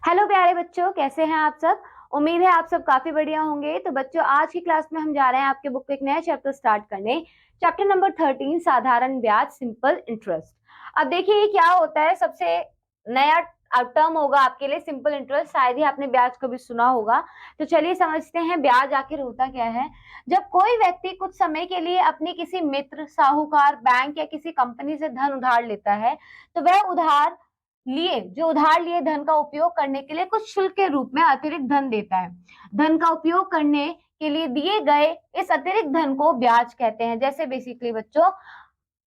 Hello प्यारे बच्चों, कैसे हैं आप सब। उम्मीद है आप सब काफी बढ़िया होंगे। तो बच्चों, आज की क्लास में हम जा रहे हैं आपके बुक पे एक नया चैप्टर स्टार्ट करने। चैप्टर नंबर 13, साधारण ब्याज, सिंपल इंटरेस्ट। अब देखिए ये क्या होता है। सबसे नया टर्म होगा आपके लिए सिंपल इंटरेस्ट। शायद ही आपने ब्याज कभी सुना होगा। तो चलिए समझते हैं ब्याज आखिर होता क्या है। जब कोई व्यक्ति कुछ समय के लिए अपनी किसी मित्र, साहूकार, बैंक या किसी कंपनी से धन उधार लेता है, तो वह उधार लिए धन का उपयोग करने के लिए कुछ शुल्क के रूप में अतिरिक्त धन देता है। धन का उपयोग करने के लिए दिए गए इस अतिरिक्त धन को ब्याज कहते हैं। जैसे बेसिकली बच्चों,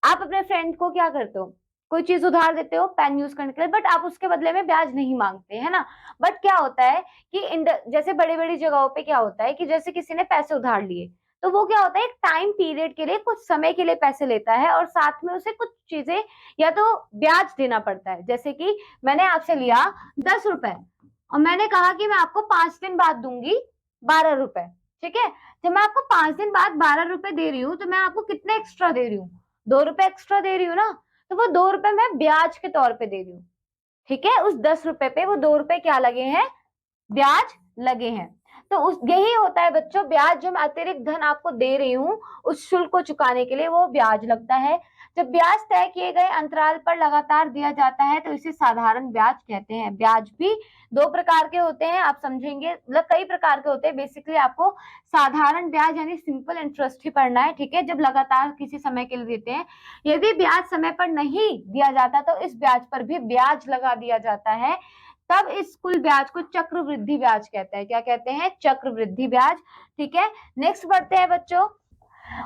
आप अपने फ्रेंड को क्या करते हो, कोई चीज उधार देते हो पेन यूज करने के लिए, बट आप उसके बदले में ब्याज नहीं मांगते, है ना। बट क्या होता है कि जैसे बड़ी बड़ी जगहों पे क्या होता है कि जैसे किसी ने पैसे उधार लिए, तो वो क्या होता है, एक टाइम पीरियड के लिए, कुछ समय के लिए पैसे लेता है और साथ में उसे कुछ चीजें या तो ब्याज देना पड़ता है। जैसे कि मैंने आपसे लिया 10 रुपए और मैंने कहा कि मैं आपको 5 दिन बाद दूंगी 12 रुपए। ठीक है। जब मैं आपको 5 दिन बाद 12 रुपए दे रही हूँ, तो मैं आपको कितने एक्स्ट्रा दे रही हूँ, 2 रुपए एक्स्ट्रा दे रही हूँ ना। तो वो 2 रुपए मैं ब्याज के तौर पे दे रही हूँ। ठीक है। उस 10 रुपए पे वो 2 रुपए क्या लगे हैं, ब्याज लगे हैं। तो उस यही होता है बच्चों, ब्याज जो मैं अतिरिक्त धन आपको दे रही हूँ उस शुल्क को चुकाने के लिए वो ब्याज लगता है। जब ब्याज तय किए गए अंतराल पर लगातार दिया जाता है तो इसे साधारण ब्याज कहते हैं। ब्याज भी दो प्रकार के होते हैं, आप समझेंगे, मतलब कई प्रकार के होते हैं। बेसिकली आपको साधारण ब्याज यानी सिंपल इंटरेस्ट ही पढ़ना है। ठीक है। जब लगातार किसी समय के लिए देते हैं, यदि ब्याज समय पर नहीं दिया जाता तो इस ब्याज पर भी ब्याज लगा दिया जाता है। तब इस कुल ब्याज को चक्रवृद्धि ब्याज कहते हैं। क्या कहते हैं, चक्रवृद्धि ब्याज। ठीक है। नेक्स्ट बढ़ते हैं बच्चों।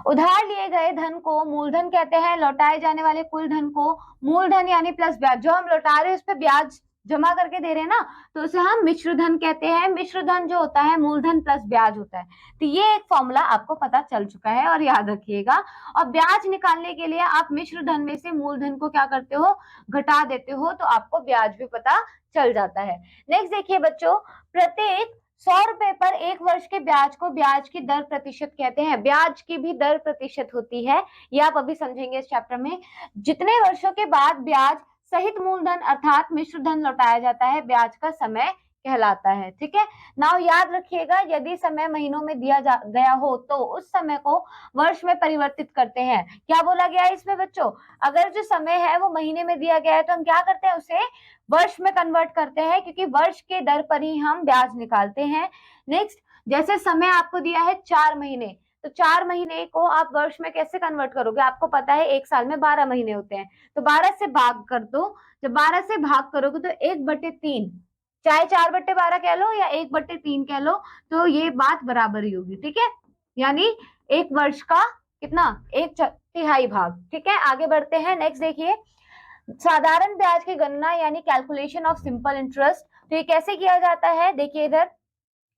उधार लिए गए धन को मूलधन कहते हैं। लौटाए जाने वाले कुल धन को मूलधन यानी प्लस ब्याज, जो हम लौटा रहे हैं उस पर ब्याज जमा करके दे रहे हैं ना, तो उसे हम मिश्र धन कहते हैं। मिश्र धन जो होता है मूलधन प्लस ब्याज होता है। तो ये एक फॉर्मूला आपको पता चल चुका है और याद रखिएगा। और ब्याज निकालने के लिए आप मिश्र धन में से मूलधन को क्या करते हो, घटा देते हो, तो आपको ब्याज भी पता चल जाता है। नेक्स्ट देखिए बच्चों, प्रत्येक 100 रुपए पर 1 वर्ष के ब्याज को ब्याज की दर प्रतिशत कहते हैं। ब्याज की भी दर प्रतिशत होती है, ये आप अभी समझेंगे इस चैप्टर में। जितने वर्षों के बाद ब्याज सहित मूलधन अर्थात मिश्र धन लौटाया जाता है, ब्याज का समय कहलाता है। ठीक है। नाउ याद रखिएगा, यदि समय महीनों में दिया गया हो तो उस समय को वर्ष में परिवर्तित करते हैं। क्या बोला गया है इसमें बच्चों, अगर जो समय है वो महीने में दिया गया है तो हम क्या करते हैं, उसे वर्ष में कन्वर्ट करते हैं, क्योंकि वर्ष के दर पर ही हम ब्याज निकालते हैं। नेक्स्ट, जैसे समय आपको दिया है 4 महीने, तो 4 महीने को आप वर्ष में कैसे कन्वर्ट करोगे, आपको पता है एक साल में 12 महीने होते हैं, तो 12 से भाग कर दो। जब 12 से भाग करोगे तो 1/3, चाहे 4/12 कह लो या 1/3 कह लो, तो ये बात बराबर ही होगी। ठीक है। यानी एक वर्ष का कितना, 1/3 भाग। ठीक है। आगे बढ़ते हैं। नेक्स्ट देखिए, साधारण ब्याज की गणना यानी कैलकुलेशन ऑफ सिंपल इंटरेस्ट। तो ये कैसे किया जाता है, देखिए इधर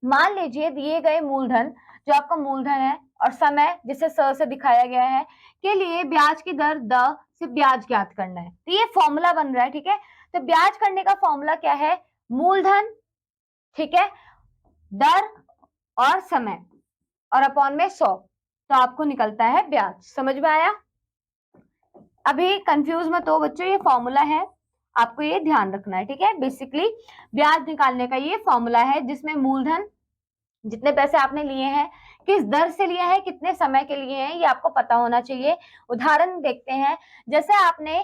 मान लीजिए दिए गए मूलधन, जो आपका मूलधन है, और समय जिसे स से दिखाया गया है, के लिए ब्याज की दर द से ब्याज ज्ञात करना है। तो ये फॉर्मूला बन रहा है। ठीक है। तो ब्याज करने का फॉर्मूला क्या है, मूलधन, ठीक है, दर और समय और अपॉन में 100, तो आपको निकलता है ब्याज। समझ में आया। अभी कंफ्यूज मत हो बच्चों, ये फॉर्मूला है, आपको ये ध्यान रखना है। ठीक है। बेसिकली ब्याज निकालने का ये फॉर्मूला है, जिसमें मूलधन, जितने पैसे आपने लिए हैं, किस दर से लिए हैं, कितने समय के लिए हैं, ये आपको पता होना चाहिए। उदाहरण देखते हैं। जैसे आपने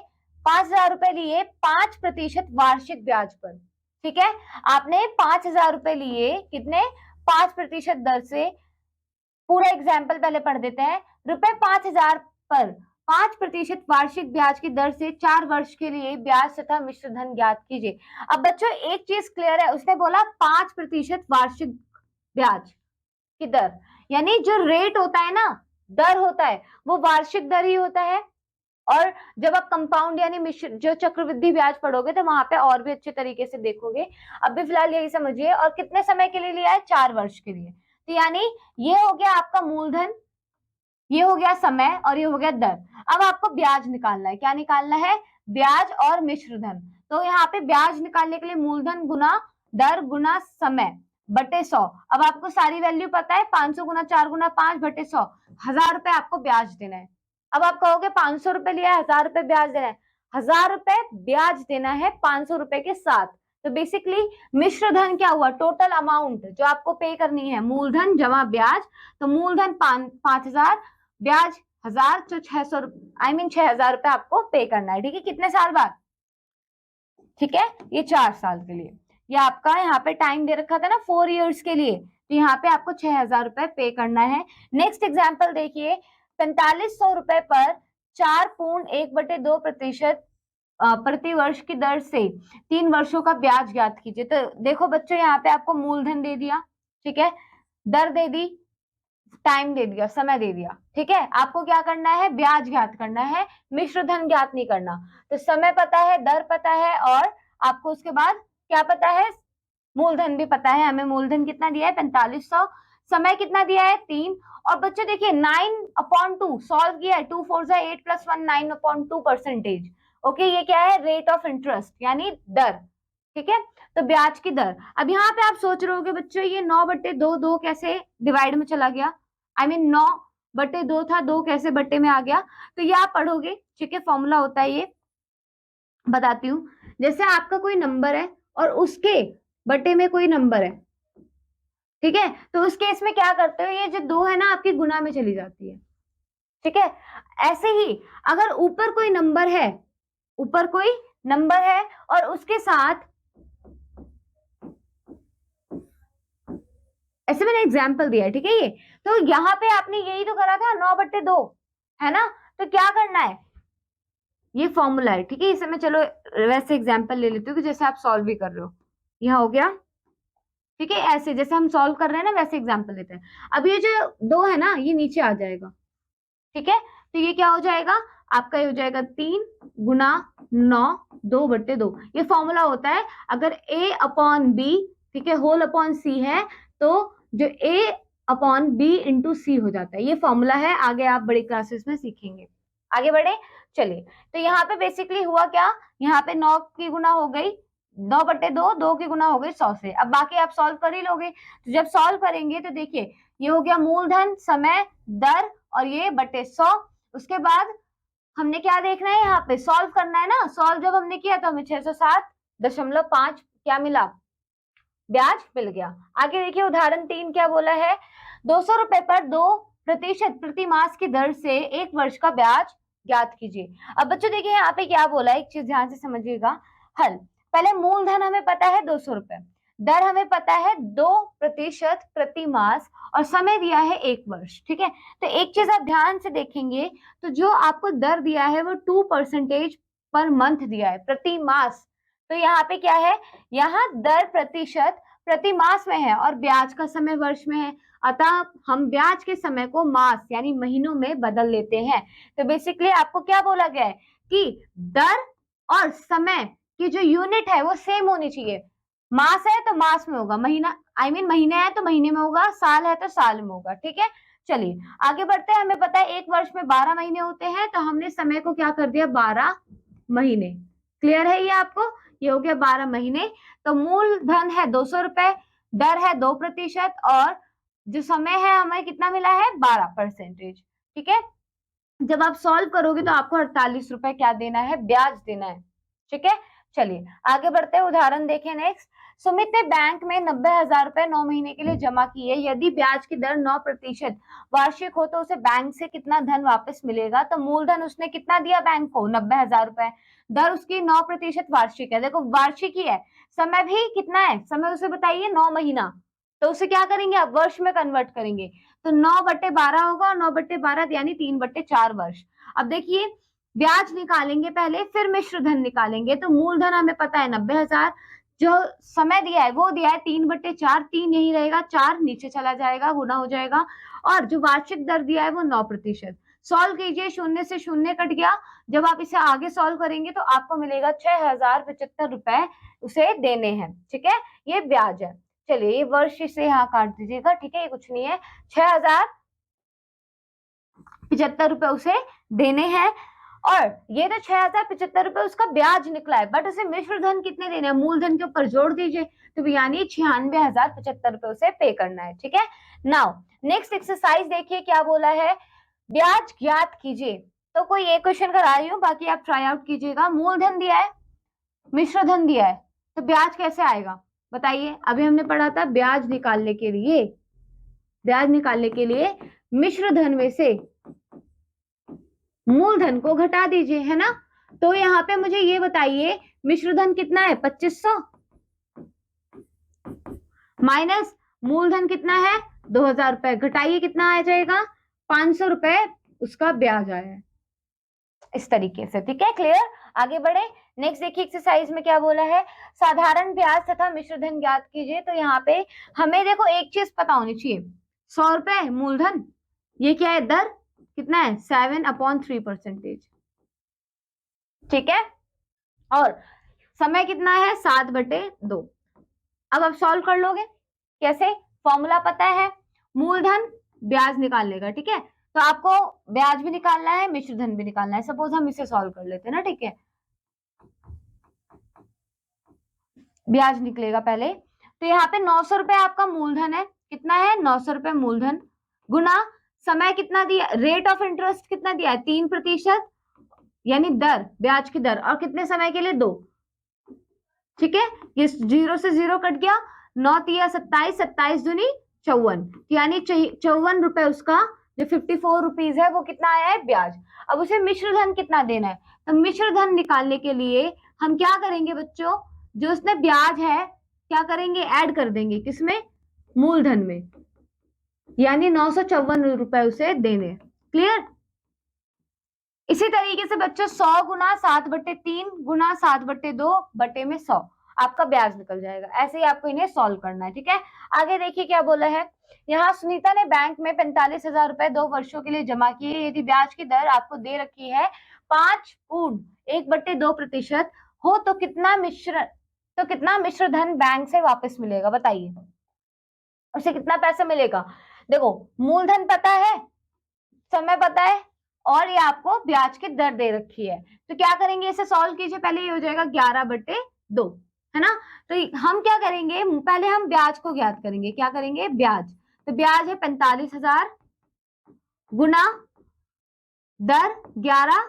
5,000 रुपए लिए 5% वार्षिक ब्याज पर। ठीक है। आपने 5,000 रुपए लिए कितने, 5% दर से। पूरा एग्जाम्पल पहले पढ़ देते हैं। रुपए 5,000 पर 5% वार्षिक ब्याज की दर से 4 वर्ष के लिए ब्याज तथा मिश्र धन ज्ञात कीजिए। अब बच्चों एक चीज क्लियर है, उसने बोला 5% वार्षिक ब्याज की दर, यानी जो रेट होता है ना, दर होता है, वो वार्षिक दर ही होता है। और जब आप कंपाउंड यानी मिश्र जो चक्रवृद्धि ब्याज पढ़ोगे तो वहां पे और भी अच्छे तरीके से देखोगे। अभी फिलहाल यही समझिए। और कितने समय के लिए लिया है, 4 वर्ष के लिए। तो यानी ये हो गया आपका मूलधन, ये हो गया समय और ये हो गया दर। अब आपको ब्याज निकालना है। क्या निकालना है, ब्याज और मिश्र धन। तो यहाँ पे ब्याज निकालने के लिए मूलधन गुना दर गुना समय बटे 100। अब आपको सारी वैल्यू पता है, 500 गुना 4 गुना 5 बटे 100, 1,000 रुपए आपको ब्याज देना है। अब आप कहोगे 500 रुपए लिया है, 1,000 रुपए ब्याज देना है। 1,000 रुपए ब्याज देना है 500 रुपए के साथ, तो बेसिकली मिश्र धन क्या हुआ, टोटल अमाउंट जो आपको पे करनी है, मूलधन जमा ब्याज। तो मूलधन 5,000, ब्याज 1000, तो 600 6,000 रुपए आपको पे करना है। ठीक है, कितने साल बाद, ठीक है, ये 4 साल के लिए। ये आपका यहाँ पे टाइम दे रखा था ना 4 इयर्स के लिए, तो यहाँ पे आपको 6,000 रुपए पे करना है। नेक्स्ट एग्जाम्पल देखिए, 4500 रुपए पर 4.1/2% प्रति वर्ष की दर से 3 वर्षों का ब्याज ज्ञात कीजिए। तो देखो बच्चों, यहाँ पे आपको मूलधन दे दिया, ठीक है, दर दे दी, टाइम दे दिया, समय दे दिया। ठीक है, आपको क्या करना है, ब्याज ज्ञात करना है, मिश्र धन ज्ञात नहीं करना। तो समय पता है, दर पता है, और आपको उसके बाद क्या पता है, मूलधन भी पता है। हमें मूलधन कितना दिया है, 4500, समय कितना दिया है, 3। और बच्चों देखिए 9/2 सॉल्व किया है, 2 4 8 + 1 9/2%। ओके, ये क्या है, रेट ऑफ इंटरेस्ट यानी दर। ठीक है, तो ब्याज की दर। अब यहाँ पे आप सोच रहे होगे बच्चों, ये 9/2, 2 कैसे डिवाइड में चला गया, 9/2 था, 2 कैसे बट्टे में आ गया। तो ये आप पढ़ोगे, ठीक है, फॉर्मूला होता है ये, बताती हूँ। जैसे आपका कोई नंबर है और उसके बटे में कोई नंबर है, ठीक है, तो उस केस में क्या करते हो, ये जो 2 है ना आपकी गुना में चली जाती है। ठीक है, ऐसे ही अगर ऊपर कोई नंबर है, ऊपर कोई नंबर है और उसके साथ, ऐसे मैंने एग्जाम्पल दिया है, ठीक है, ये तो यहाँ पे आपने यही तो करा था, 9/2, है ना। तो क्या करना है, ये फॉर्मूला है, ठीक है, इसे मैं चलो वैसे एग्जाम्पल ले लेती हूँ कि जैसे आप सॉल्व भी कर रहे हो। यहाँ हो गया, ठीक है, ऐसे जैसे हम सॉल्व कर रहे हैं ना वैसे एग्जाम्पल लेते हैं। अब ये जो 2 है ना, ये नीचे आ जाएगा, ठीक है, तो ये क्या हो जाएगा, आपका ये हो जाएगा 3 गुना 9, 2/2। ये फॉर्मूला होता है, अगर A/B, ठीक है, होल अपॉन C है, तो जो A/B इंटू C हो जाता है। ये फॉर्मूला है, आगे आप बड़ी क्लासेस में सीखेंगे। आगे बढ़े, चलिए। तो यहाँ पे बेसिकली हुआ क्या, यहाँ पे 9 की गुना हो गई 9/2, 2 की गुना हो गई 100 से। अब बाकी आप सॉल्व कर ही लोगे। तो जब सॉल्व करेंगे तो देखिए, ये हो गया मूलधन, समय, दर, और ये बटे 100। उसके बाद हमने क्या देखना है, यहाँ पे सॉल्व करना है ना। सॉल्व जब हमने किया तो हमें 607.5 क्या मिला, ब्याज मिल गया। आगे देखिए उदाहरण 3 क्या बोला है, 200 रुपए पर 2% प्रति मास की दर से 1 वर्ष का ब्याज ज्ञात कीजिए। अब बच्चों देखिए यहाँ पे क्या बोला है, एक चीज ध्यान से समझिएगा। हल, पहले मूलधन हमें पता है 200 रुपए, दर हमें पता है 2% प्रति मास, और समय दिया है 1 वर्ष। ठीक है, तो एक चीज आप ध्यान से देखेंगे, तो जो आपको दर दिया है वो 2% पर मंथ दिया है, प्रति मास। तो यहाँ पे क्या है, यहाँ दर प्रतिशत प्रति मास में है और ब्याज का समय वर्ष में है, अतः हम ब्याज के समय को मास यानी महीनों में बदल लेते हैं। तो बेसिकली आपको क्या बोला गया है कि दर और समय की जो यूनिट है वो सेम होनी चाहिए। मास है तो मास में होगा, महीना महीने है तो महीने में होगा, साल है तो साल में होगा। ठीक है, चलिए आगे बढ़ते हैं। हमें पता है 1 वर्ष में 12 महीने होते हैं, तो हमने समय को क्या कर दिया, 12 महीने। क्लियर है ये आपको, ये हो गया 12 महीने। तो मूल धन है 200 रुपए, दर है 2%, और जो समय है हमें कितना मिला है, 12%। ठीक है, जब आप सॉल्व करोगे तो आपको 48 रुपए क्या देना है, ब्याज देना है। ठीक है, चलिए आगे बढ़ते हैं, उदाहरण देखें नेक्स्ट। सुमित ने बैंक में 90,000 रुपए 9 महीने के लिए जमा किए, यदि ब्याज की दर 9% वार्षिक हो तो उसे बैंक से कितना धन वापस मिलेगा। तो मूलधन उसने कितना दिया बैंक को, 90,000 रुपए, दर उसकी 9% वार्षिक है, देखो वार्षिक ही है। समय भी कितना है, समय उसे बताइए 9 महीना, तो उसे क्या करेंगे आप, वर्ष में कन्वर्ट करेंगे, तो 9/12 होगा, और 9/12 यानी 3/4 वर्ष। अब देखिए ब्याज निकालेंगे पहले, फिर मिश्र धन निकालेंगे। तो मूलधन हमें पता है 90,000, जो समय दिया है वो दिया है 3/4, 3 यही रहेगा, 4 नीचे चला जाएगा, गुना हो जाएगा, और जो वार्षिक दर दिया है वो 9%। सॉल्व कीजिए, शून्य से शून्य कट गया। जब आप इसे आगे सॉल्व करेंगे तो आपको मिलेगा 6,075 रुपए उसे देने हैं। ठीक है, ये ब्याज है। चलिए ये वर्ष से यहाँ काट दीजिएगा, ठीक है, ये कुछ नहीं है, 6,075 रुपए उसे देने हैं, और ये तो 6,075 रुपए उसका ब्याज निकला है, बट उसे मिश्र धन कितने देने हैं, मूलधन के ऊपर जोड़ दीजिए, तो यानी 96,075 रुपए उसे पे करना है। ठीक है, नाउ नेक्स्ट एक्सरसाइज देखिए क्या बोला है, ब्याज ज्ञात कीजिए। तो कोई एक क्वेश्चन करा रही हूँ, बाकी आप ट्राई आउट कीजिएगा। मूलधन दिया है, मिश्र धन दिया है, तो ब्याज कैसे आएगा बताइए। अभी हमने पढ़ा था ब्याज निकालने के लिए मिश्र धन में से मूलधन को घटा दीजिए, है ना। तो यहाँ पे मुझे ये बताइए मिश्र धन कितना है 2500 माइनस मूलधन कितना है 2000 रुपए, घटाइए कितना आ जाएगा 500 रुपए उसका ब्याज आया है। इस तरीके से, ठीक है, क्लियर। आगे बढ़े। नेक्स्ट देखिए एक्सरसाइज में क्या बोला है, साधारण ब्याज तथा मिश्र धन ज्ञात कीजिए। तो यहाँ पे हमें देखो एक चीज पता होनी चाहिए, 100 रुपए मूलधन, ये क्या है दर कितना है 7/3%, ठीक है, और समय कितना है 7/2। अब आप सॉल्व कर लोगे कैसे, फॉर्मूला पता है, मूलधन ब्याज निकालने का, ठीक है। तो आपको ब्याज भी निकालना है मिश्र धन भी निकालना है। सपोज हम इसे सॉल्व कर लेते हैं ना, ठीक है। ब्याज निकलेगा पहले, तो यहाँ पे 900 रुपए आपका मूलधन है, कितना है 900 रुपए मूलधन, गुना समय कितना दिया, रेट ऑफ इंटरेस्ट कितना दिया है 3%, यानी दर, ब्याज की दर, और कितने समय के लिए 2, ठीक है। ये 0 से 0 कट गया, 9 तिया 27, 27 दूनी 54, यानी 54 रुपए उसका जो 54 रुपीज है वो कितना आया है ब्याज। अब उसे मिश्र धन कितना देना है, तो मिश्र धन निकालने के लिए हम क्या करेंगे बच्चों, जो उसमें ब्याज है क्या करेंगे ऐड कर देंगे किसमें, मूलधन में, यानी 954 रुपए उसे देने। क्लियर। इसी तरीके से बच्चों 100 गुना 7/3 गुना 7/2 बटे में 100 आपका ब्याज निकल जाएगा। ऐसे ही आपको इन्हें सॉल्व करना है, ठीक है। आगे देखिए क्या बोला है, यहाँ सुनीता ने बैंक में 45,000 रुपए 2 वर्षों के लिए जमा किए। यदि ब्याज की दर आपको दे रखी है 5/1/2% हो तो कितना मिश्र धन बैंक से वापस मिलेगा बताइए। उसे कितना पैसा मिलेगा, देखो मूलधन पता है, समय पता है, और ये आपको ब्याज की दर दे रखी है। तो क्या करेंगे, इसे सॉल्व कीजिए, पहले ये हो जाएगा 11/2, है ना। तो हम क्या करेंगे, पहले हम ब्याज को ज्ञात करेंगे, क्या करेंगे ब्याज, तो ब्याज है 45,000 गुना दर 11,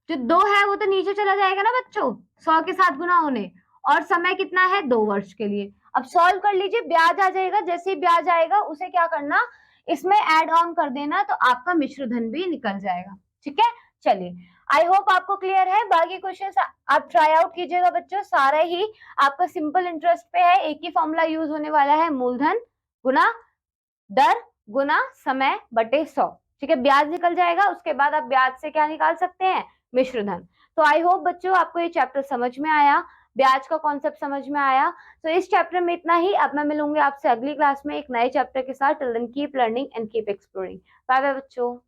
जो 2 है वो तो नीचे चला जाएगा ना बच्चों 100 के साथ गुना होने, और समय कितना है 2 वर्ष के लिए। अब सॉल्व कर लीजिए, ब्याज आ जाएगा, जैसे ही ब्याज आएगा उसे क्या करना, इसमें ऐड ऑन कर देना, तो आपका मिश्र धन भी निकल जाएगा, ठीक है। चलिए, आई होप आपको क्लियर है। बाकी क्वेश्चंस आप ट्राई आउट कीजिएगा बच्चों, सारे ही आपका सिंपल इंटरेस्ट पे है, एक ही फॉर्मूला यूज होने वाला है, मूलधन गुना दर गुना समय बटे 100, ठीक है। ब्याज निकल जाएगा, उसके बाद आप ब्याज से क्या निकाल सकते हैं, मिश्र धन। तो आई होप बच्चों आपको ये चैप्टर समझ में आया, ब्याज का कॉन्सेप्ट समझ में आया। तो इस चैप्टर में इतना ही। अब मैं मिलूंगी आपसे अगली क्लास में एक नए चैप्टर के साथ। Till then keep learning and keep exploring. Bye bye बच्चों।